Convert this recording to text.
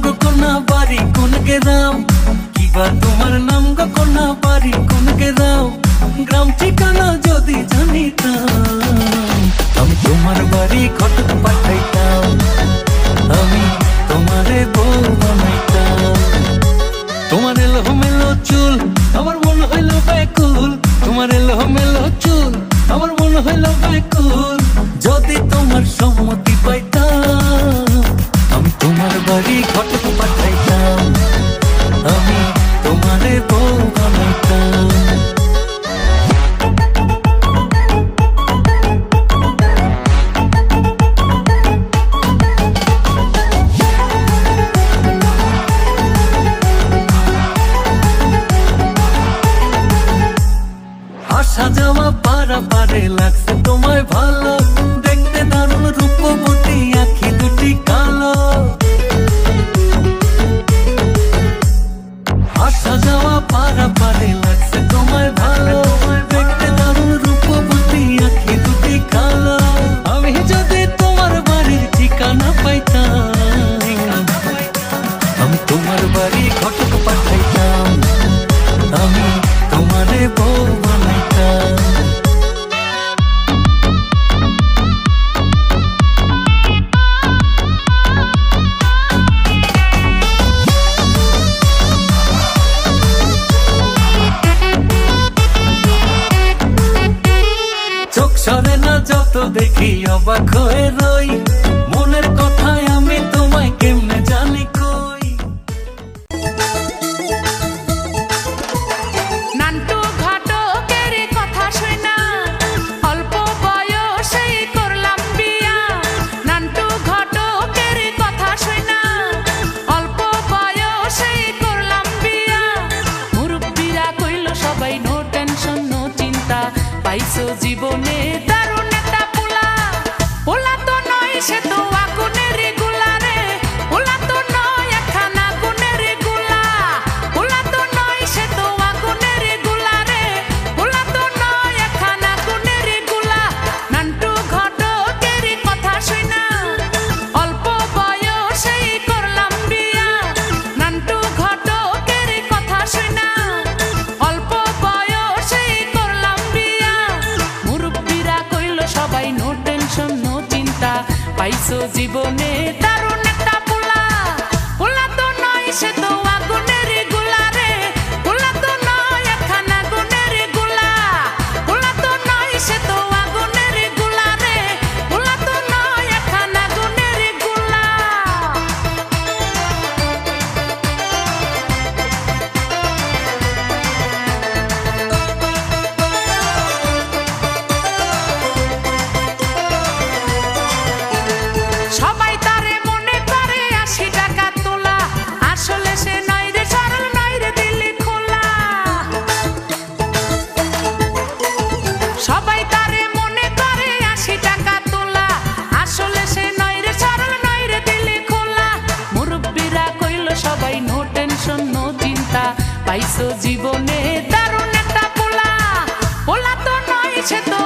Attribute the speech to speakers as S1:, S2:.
S1: গো কোনা বাড়ি কোন গ্রাম, কিবা তোমার নাম গো কোনা বাড়ি কোন গ্রাম, গ্রাম ঠিকানা যদি জানিতাম আমি তোমার বাড়ি ঘটক পাঠাইতাম, আমি তোমারে বউ বানাইতাম। তোমার এলোমেলো চুল আমার মন হইল ব্যাকুল, তোমার এলোমেলো চুল আমার মন হইল ব্যাকুল, যদি তোমার সম্মতি পাইতাম আমি তোমার বাড়ি ঘটক পাঠাইতাম, আমি তোমারে বউ বানাইতাম। আসা যাওয়া পারাপারে লাগছে তোমায় ভালো, দেখতে দারুণ রূপবতী আঁখি দুটি কালো। আসা যাওয়া পারাপারে লাগছে তোমায় ভালো, দেখতে দারুণ রূপবতী আঁখি দুটি কালো। আমি যদি তোমার বাড়ির ঠিকানা পাইতাম আমি তোমার বাড়ি ঘটক পাঠাইতাম, আমি তোমারে বউ বানাইতাম। চোখ সরে না যত দেখি অবাক হয়ে রই, মনের কথায় আমি তোমায় কেমনে জানি কই।
S2: নান্টু ঘটকের কথা শুনা অল্প বয়সেই করলাম বিয়া, নান্টু ঘটকের কথা শুনা অল্প বয়সেই করলাম বিয়া। মুরব্বিরা কইল সবাই নো টেনশন নো চিন্তা, পাইছো জীবনে দারুণ একটা পোলা। পোলা তো নয় সে তো আগুনের গোলা রে, পোলা তো নয় একখান আগুনের গোলা, পোলা তো নয় সে তো আগুনের গোলা রে, পোলা তো নয় একখান আগুনের গোলা। নান্টু ঘটকের কথা শুনা অল্প বয়সেই করলাম বিয়া, নান্টু ঘটকের কথা শুনা অল্প বয়সেই করলাম বিয়া। মুরব্বিরা কইল সবাই নো টেনশন নো চিন্তা, পাইছো জীবনে দারুণ একটা পোলা। পোলা তো নয় সে তো আগুনের গোলা রে, পোলা তো নয় একখান আগুনের গোলা, পোলা তো নয় সে তো আগুনের গোলা রে, পোলা তো নয় একখান আগুনের গোলা। সবাই তারে মনে করে 80 টাকা তোলা, আসলে সে নয় রে সরল নয় রে দিলি খোলা। সবাই তারে মনে করে 80 টাকা তোলা, আসলে সে নয় রে সরল নয় রে দিলি খোলা। মুরব্বিরা কইল সবাই নো টেনশন নো চিন্তা, পাইছো জীবনে দারুণ একটা পোলা। পোলা তো নয় সে তো